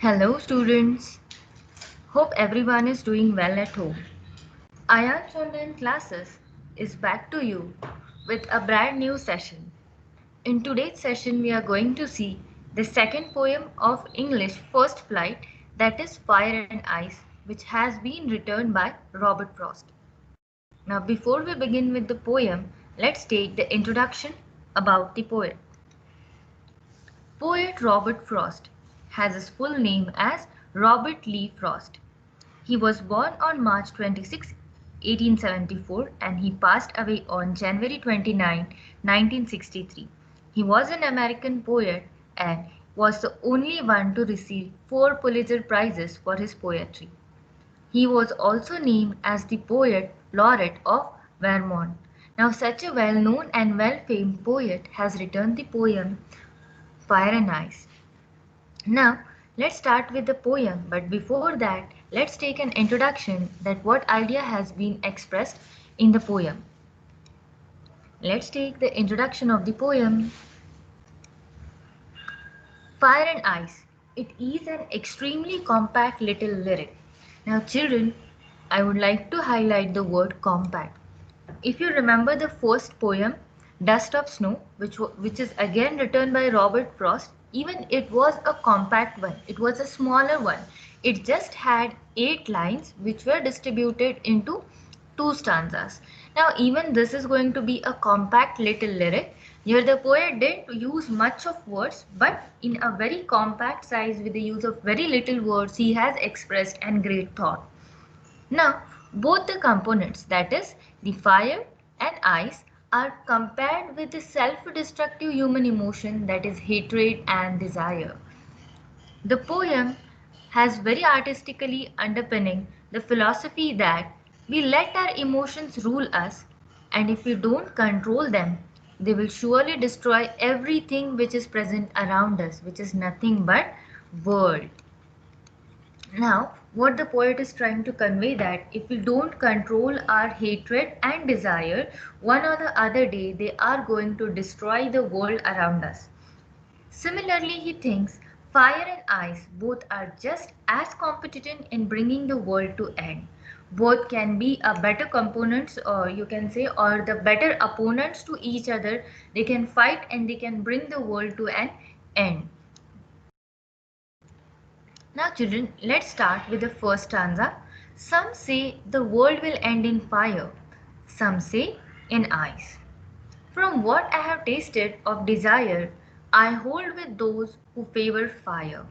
Hello students, hope everyone is doing well at home. Ayan's online classes is back to you with a brand new session. In today's session we are going to see the second poem of English First Flight, that is Fire and Ice, which has been written by Robert Frost. Now before we begin with the poem, let's take the introduction about the poet. Poet Robert Frost has his full name as Robert Lee Frost. He was born on March 26, 1874 and he passed away on January 29, 1963. He was an American poet and was the only one to receive 4 Pulitzer Prizes for his poetry. He was also named as the Poet Laureate of Vermont. Now such a well-known and well-famed poet has written the poem Fire and Ice. Now, let's start with the poem, but before that, let's take an introduction that what idea has been expressed in the poem. Let's take the introduction of the poem. Fire and Ice. It is an extremely compact little lyric. Now, children, I would like to highlight the word compact. If you remember the first poem, Dust of Snow, which is again written by Robert Frost, even it was a compact one. It was a smaller one. It just had 8 lines which were distributed into 2 stanzas. Now even this is going to be a compact little lyric. Here the poet didn't use much of words, but in a very compact size with the use of very little words he has expressed and great thought. Now, both the components, that is, the fire and ice, are compared with the self-destructive human emotion, that is, hatred and desire. The poem has very artistically underpinning the philosophy that we let our emotions rule us, and if we don't control them, they will surely destroy everything which is present around us, which is nothing but world. Now, what the poet is trying to convey that if we don't control our hatred and desire, one or the other day they are going to destroy the world around us. Similarly, he thinks fire and ice both are just as competent in bringing the world to end. Both can be a better components, or you can say, or the better opponents to each other. They can fight and they can bring the world to an end. Now children, let's start with the first stanza. Some say the world will end in fire, some say in ice. From what I have tasted of desire, I hold with those who favor fire.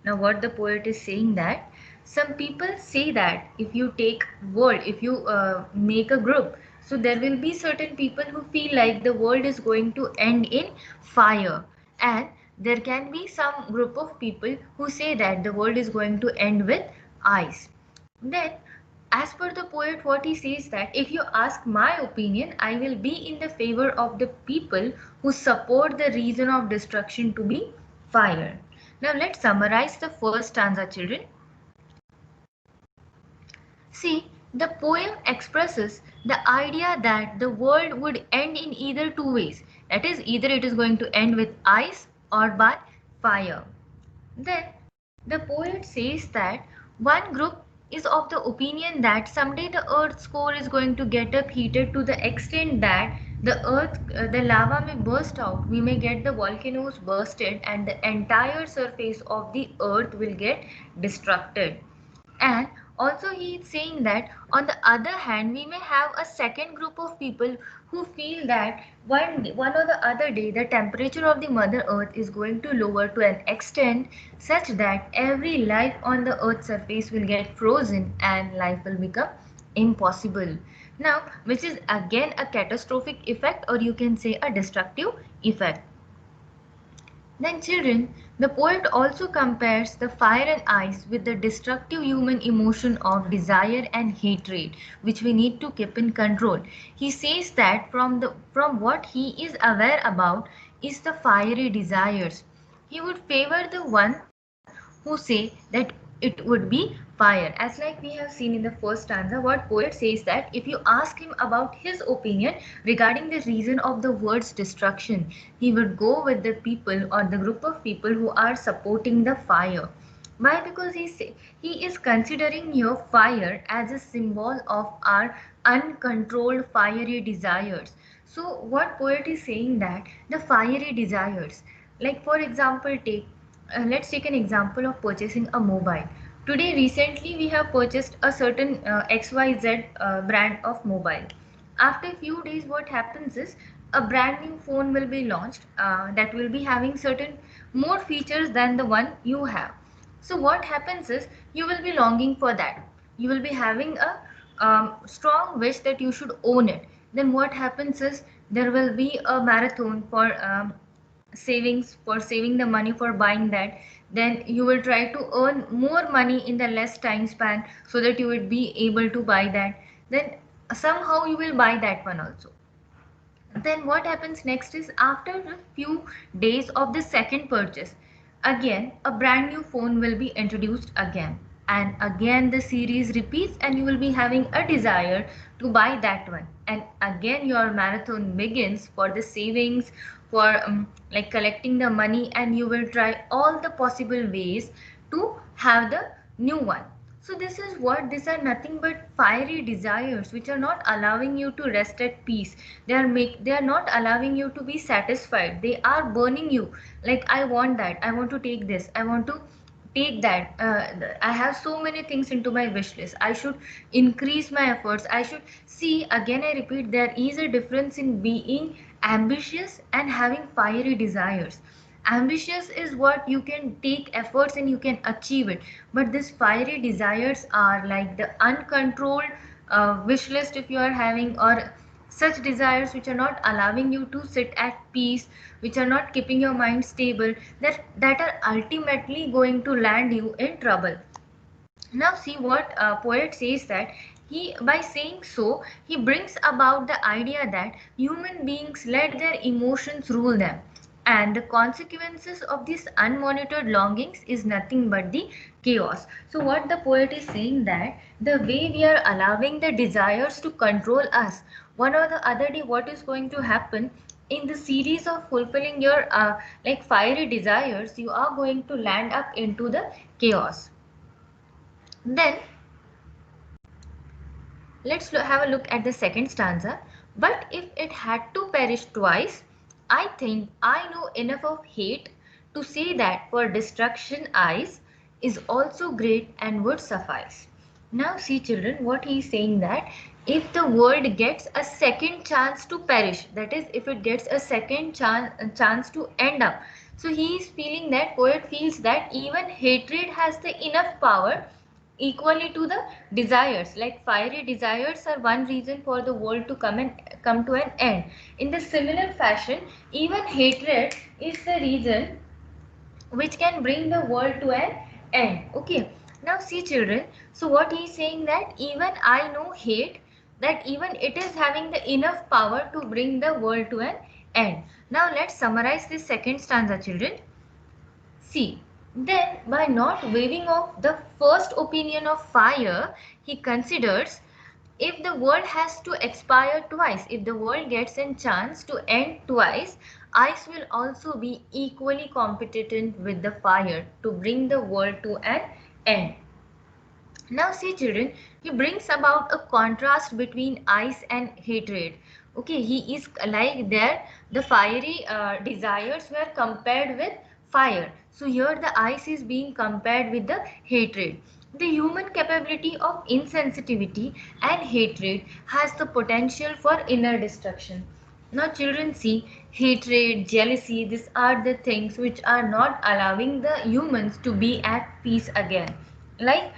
Now what the poet is saying that some people say that if you take world, if you make a group, so there will be certain people who feel like the world is going to end in fire, and there can be some group of people who say that the world is going to end with ice. Then as per the poet, what he says that if you ask my opinion, I will be in the favor of the people who support the reason of destruction to be fire. Now let's summarize the first stanza, children. See, the poem expresses the idea that the world would end in either two ways. That is, either it is going to end with ice or by fire. Then the poet says that one group is of the opinion that someday the earth's core is going to get up heated to the extent that the lava may burst out, we may get the volcanoes bursted and the entire surface of the earth will get destructed. And also he is saying that on the other hand we may have a second group of people who feel that one or the other day the temperature of the mother earth is going to lower to an extent such that every life on the earth's surface will get frozen and life will become impossible. Now which is again a catastrophic effect, or you can say a destructive effect. Then children, the poet also compares the fire and ice with the destructive human emotion of desire and hatred, which we need to keep in control. He says that from what he is aware about is the fiery desires. He would favor the one who say that it would be fire. As like we have seen in the first stanza, what poet says that if you ask him about his opinion regarding the reason of the world's destruction, he would go with the people or the group of people who are supporting the fire. Why? Because he is considering your fire as a symbol of our uncontrolled fiery desires. So what poet is saying that the fiery desires, like for example, let's take an example of purchasing a mobile. Today, recently, we have purchased a certain XYZ brand of mobile. After a few days, what happens is a brand new phone will be launched that will be having certain more features than the one you have. So what happens is you will be longing for that. You will be having a strong wish that you should own it. Then what happens is there will be a marathon for savings, for saving the money for buying that. Then you will try to earn more money in the less time span so that you would be able to buy that. Then somehow you will buy that one also. Then what happens next is after a few days of the second purchase, again a brand new phone will be introduced again, and again the series repeats and you will be having a desire to buy that one, and again your marathon begins for the savings, for like collecting the money, and you will try all the possible ways to have the new one. So this is what, these are nothing but fiery desires which are not allowing you to rest at peace. They are not allowing you to be satisfied. They are burning you. Like, I want that, I want to take this, I want to take that, I have so many things into my wish list, I should increase my efforts, I should see. Again I repeat, there is a difference in being ambitious and having fiery desires. Ambitious is what you can take efforts and you can achieve it, but these fiery desires are like the uncontrolled wish list if you are having, or such desires which are not allowing you to sit at peace, which are not keeping your mind stable, that are ultimately going to land you in trouble. Now see what poet says, that he, by saying so, he brings about the idea that human beings let their emotions rule them, and the consequences of these unmonitored longings is nothing but the chaos. So what the poet is saying, that the way we are allowing the desires to control us, one or the other day what is going to happen, in the series of fulfilling your like fiery desires, you are going to land up into the chaos. Then let's have a look at the second stanza. But if it had to perish twice, I think I know enough of hate to say that for destruction eyes is also great and would suffice. Now see children, what he is saying, that if the world gets a second chance to perish, that is if it gets a second chance to end up. So he is feeling that, poet feels that even hatred has the enough power equally to the desires. Like fiery desires are one reason for the world to come to an end. In the similar fashion, even hatred is the reason which can bring the world to an end. Okay, now see children, so what he is saying, that even I know hate, that even it is having the enough power to bring the world to an end. Now let's summarize this second stanza children. See, then by not waving off the first opinion of fire, he considers, if the world has to expire twice, if the world gets a chance to end twice, ice will also be equally competent with the fire to bring the world to an end. Now see children, he brings about a contrast between ice and hatred. Okay, he is like there, the fiery desires were compared with fire. So here the ice is being compared with the hatred. The human capability of insensitivity and hatred has the potential for inner destruction. Now children see, hatred, jealousy, these are the things which are not allowing the humans to be at peace again. Like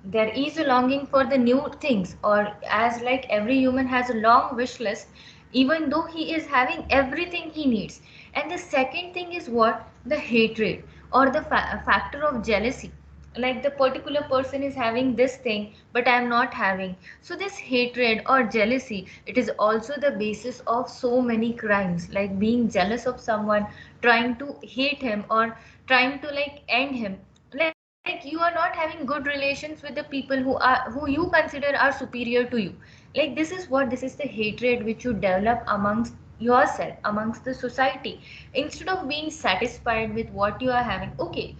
there is a longing for the new things, or as like every human has a long wish list, even though he is having everything he needs. And the second thing is what? The hatred, or the factor of jealousy. Like the particular person is having this thing but I am not having. So this hatred or jealousy, it is also the basis of so many crimes, like being jealous of someone, trying to hate him, or trying to like end him. Like you are not having good relations with the people who you consider are superior to you. Like this is the hatred which you develop amongst yourself, amongst the society, instead of being satisfied with what you are having. Okay,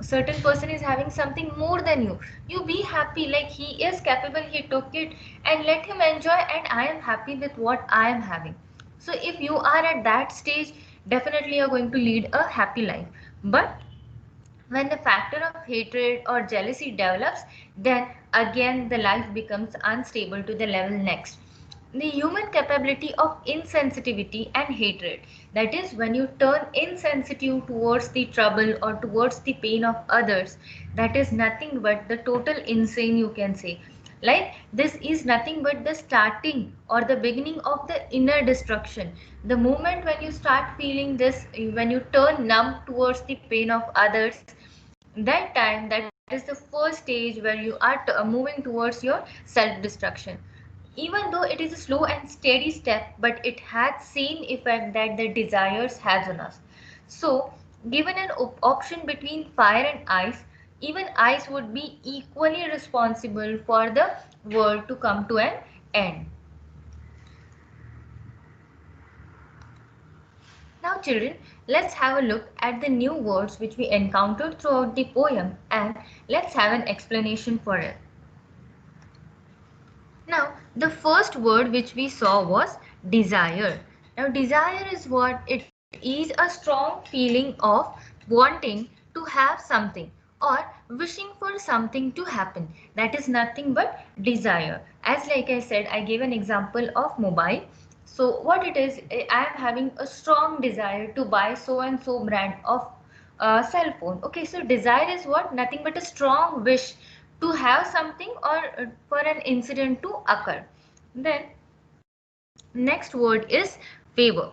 certain person is having something more than you, you be happy, like he is capable, he took it, and let him enjoy, and I am happy with what I am having. So if you are at that stage, definitely you're going to lead a happy life. But when the factor of hatred or jealousy develops, then again the life becomes unstable to the level next. The human capability of insensitivity and hatred, that is, when you turn insensitive towards the trouble or towards the pain of others, that is nothing but the total insane, you can say. Like, this is nothing but the starting or the beginning of the inner destruction. The moment when you start feeling this, when you turn numb towards the pain of others, that time, that is the first stage where you are moving towards your self destruction. Even though it is a slow and steady step, but it has same effect that the desires has on us. So given an option between fire and ice, even ice would be equally responsible for the world to come to an end. Now children, let's have a look at the new words which we encountered throughout the poem, and let's have an explanation for it. Now, the first word which we saw was desire. Now, desire is what? It is a strong feeling of wanting to have something or wishing for something to happen. That is nothing but desire. As like I said, I gave an example of mobile. So what it is, I am having a strong desire to buy so and so brand of cell phone. Okay, so desire is what? Nothing but a strong wish to have something or for an incident to occur. Then next word is favor.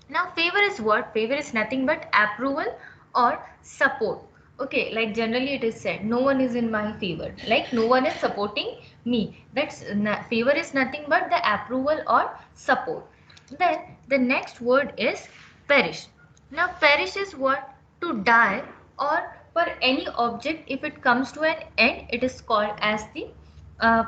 Now favor is what? Favor is nothing but approval or support. Okay, like generally it is said, no one is in my favor, like no one is supporting me. That's favor is nothing but the approval or support. Then the next word is perish. Now perish is what? To die, or for any object, if it comes to an end, it is called as the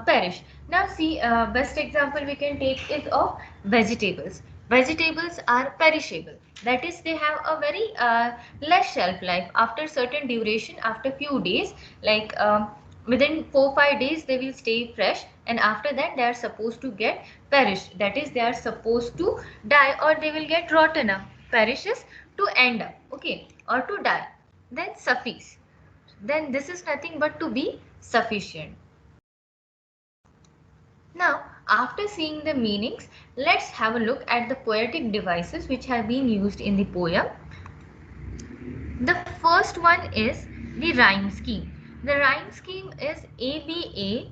perish. Now see, best example we can take is of vegetables. Vegetables are perishable, that is, they have a very less shelf life. After certain duration, after few days, like within 4-5 days they will stay fresh, and after that they are supposed to get perished, that is, they are supposed to die, or they will get rotten up. Perishes, to end up, okay, or to die. Then suffice, then this is nothing but to be sufficient. Now, after seeing the meanings, let's have a look at the poetic devices which have been used in the poem. The first one is the rhyme scheme. The rhyme scheme is ABA,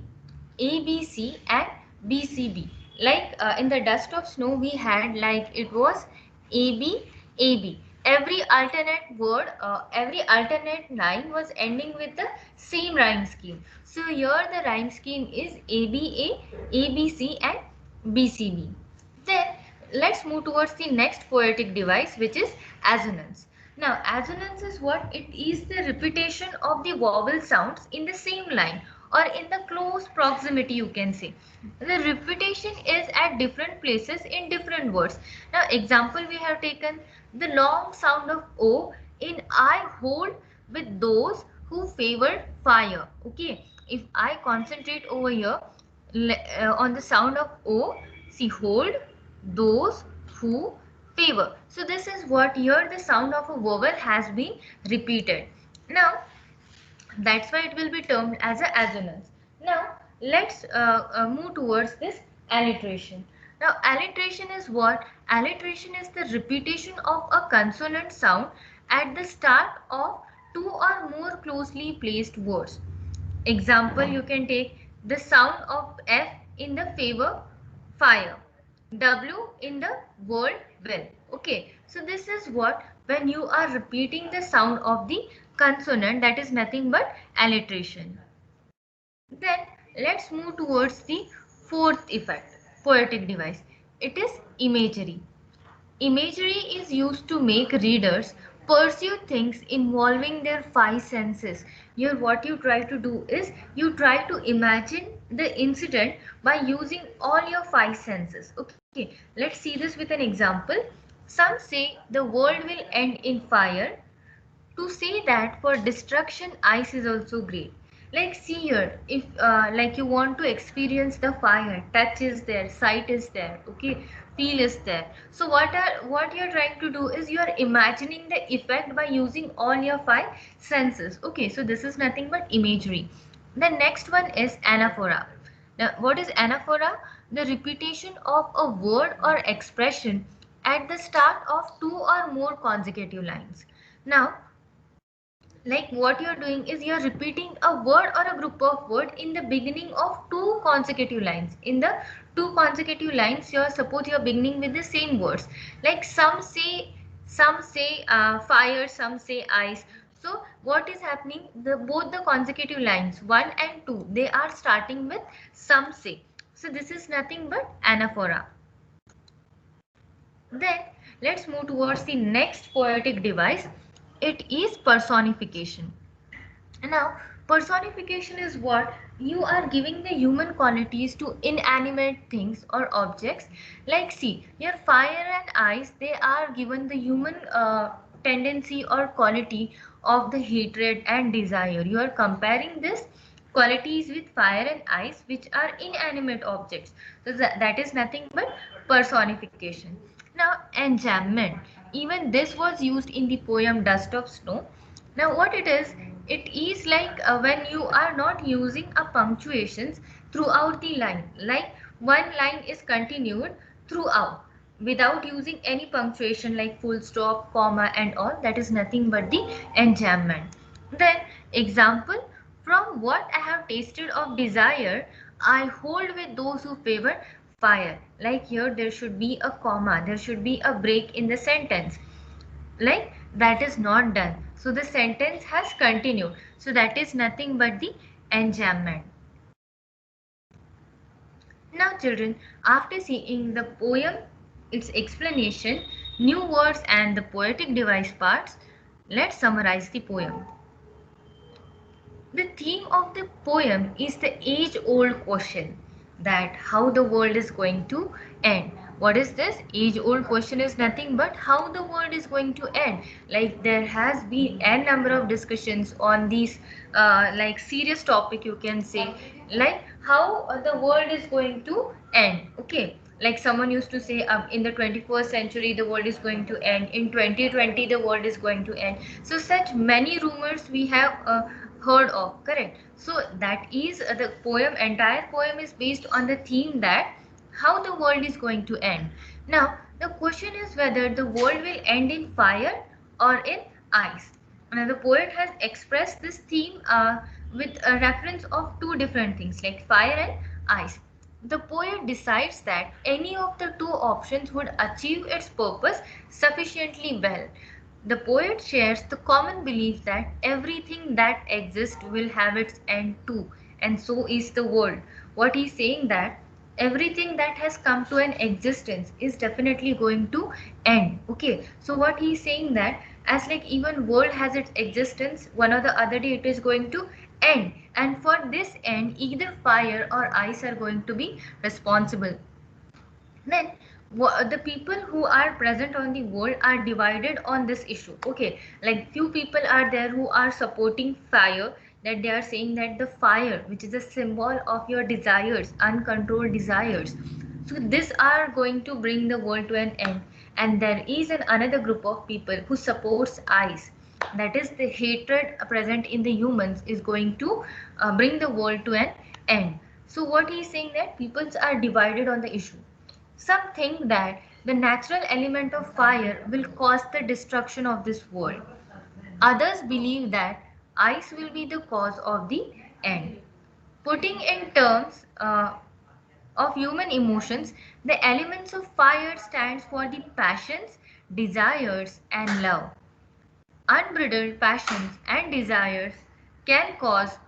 ABC and BCB. Like in the dust of snow we had, like it was AB, AB. Every alternate word, every alternate line was ending with the same rhyme scheme. So here the rhyme scheme is ABA, ABC and BCB. Then let's move towards the next poetic device, which is assonance. Now assonance is what? It is the repetition of the vowel sounds in the same line or in the close proximity, you can say. The repetition is at different places in different words. Now example we have taken the long sound of O in I hold with those who favor fire. Okay, if I concentrate over here on the sound of O, see, hold those who favor. So this is what here the sound of a vowel has been repeated. Now that's why it will be termed as a assonance. Now let's move towards this alliteration. Now alliteration is what? Alliteration is the repetition of a consonant sound at the start of two or more closely placed words. Example, you can take the sound of F in the favor, fire, W in the word will. Okay, so this is what? When you are repeating the sound of the consonant, that is nothing but alliteration. Then let's move towards the fourth effect, poetic device. It is imagery. Imagery is used to make readers pursue things involving their five senses. Here what you try to do is you try to imagine the incident by using all your five senses. Okay, let's see this with an example. Some say the world will end in fire. to say that for destruction ice is also great. Like see here, if like you want to experience the fire, touch is there, sight is there, okay, feel is there. So what you're trying to do is you are imagining the effect by using all your five senses. Okay, so this is nothing but imagery. The next one is anaphora. Now what is anaphora? The repetition of a word or expression at the start of two or more consecutive lines. Now like what you're doing is you're repeating a word or a group of word in the beginning of two consecutive lines. In the two consecutive lines, you're suppose you're beginning with the same words. Like some say fire, some say ice. So what is happening? The both the consecutive lines 1 and 2 they are starting with some say. So this is nothing but anaphora. Then let's move towards the next poetic device. It is personification. Now, personification is what you are giving the human qualities to inanimate things or objects. Like, see, your fire and ice, they are given the human tendency or quality of the hatred and desire. You are comparing this qualities with fire and ice, which are inanimate objects. So, that is nothing but personification. Now, enjambment. Even this was used in the poem Dust of Snow. Now what it is like when you are not using a punctuations throughout the line, like one line is continued throughout without using any punctuation like full stop, comma and all, that is nothing but the enjambment. Then example, from what I have tasted of desire, I hold with those who favor fire. Like here there should be a comma, there should be a break in the sentence, like that is not done, so the sentence has continued, so that is nothing but the enjambment. Now children, after seeing the poem, its explanation, new words and the poetic device parts, let's summarize the poem. The theme of the poem is the age-old question that how the world is going to end. What is this? Age-old question is nothing but how the world is going to end. Like there has been n number of discussions on these like serious topic you can say, like how the world is going to end. Okay, like someone used to say in the 21st century the world is going to end, in 2020 the world is going to end. So such many rumors we have heard of, correct? So that is the poem, entire poem is based on the theme that how the world is going to end. Now the question is whether the world will end in fire or in ice. Now the poet has expressed this theme with a reference of two different things like fire and ice. The poet decides that any of the two options would achieve its purpose sufficiently well. The poet shares the common belief that everything that exists will have its end too, and so is the world. What he's saying that everything that has come to an existence is definitely going to end. Okay, so what he's saying that as like even world has its existence, one or the other day it is going to end, and for this end either fire or ice are going to be responsible. Then the people who are present on the world are divided on this issue. Okay, like few people are there who are supporting fire, that they are saying that the fire which is a symbol of your desires, uncontrolled desires, so this are going to bring the world to an end. And there is another group of people who supports ice, that is the hatred present in the humans is going to bring the world to an end. So what he is saying that peoples are divided on the issue. Some think that the natural element of fire will cause the destruction of this world. Others believe that ice will be the cause of the end. Putting in terms of human emotions, the elements of fire stands for the passions, desires and love. Unbridled passions and desires can cause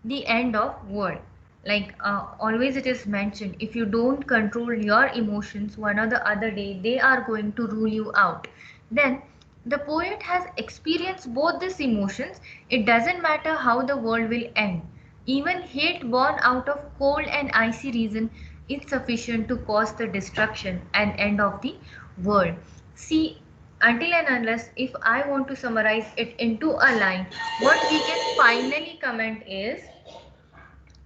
the end of world. Like always it is mentioned, if you don't control your emotions, one or the other day they are going to rule you out. Then the poet has experienced both these emotions. It doesn't matter how the world will end. Even hate born out of cold and icy reason is sufficient to cause the destruction and end of the world. See, until and unless if I want to summarize it into a line, what we can finally comment is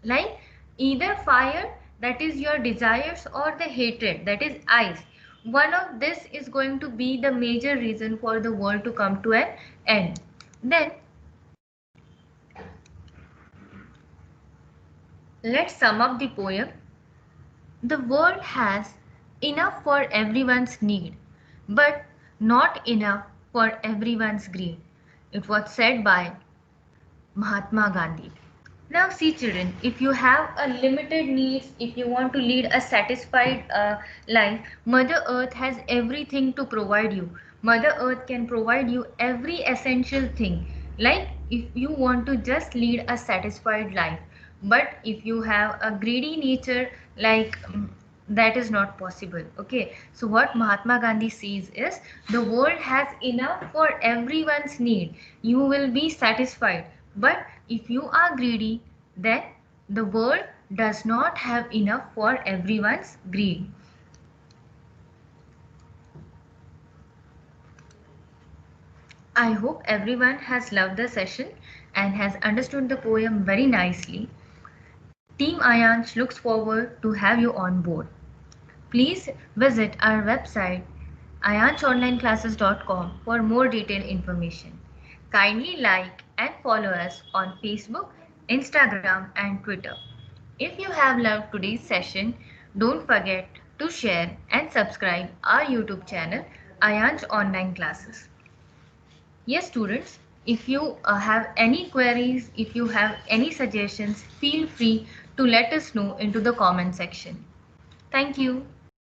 like either fire, that is your desires, or the hatred, that is ice. One of this is going to be the major reason for the world to come to an end. Then let's sum up the poem. The world has enough for everyone's need, but not enough for everyone's greed. It was said by Mahatma Gandhi. Now see children, if you have a limited needs, if you want to lead a satisfied life, Mother Earth has everything to provide you. Mother Earth can provide you every essential thing. Like if you want to just lead a satisfied life. But if you have a greedy nature, like that is not possible. Okay, so what Mahatma Gandhi says is the world has enough for everyone's need. You will be satisfied. But if you are greedy, then the world does not have enough for everyone's greed. I hope everyone has loved the session and has understood the poem very nicely. Team Ayansh looks forward to have you on board. Please visit our website ayanshonlineclasses.com for more detailed information. Kindly like and follow us on Facebook, Instagram and Twitter. If you have loved today's session, don't forget to share and subscribe our YouTube channel Ayansh Online Classes. Yes students, if you have any queries, if you have any suggestions, feel free to let us know into the comment section. Thank you.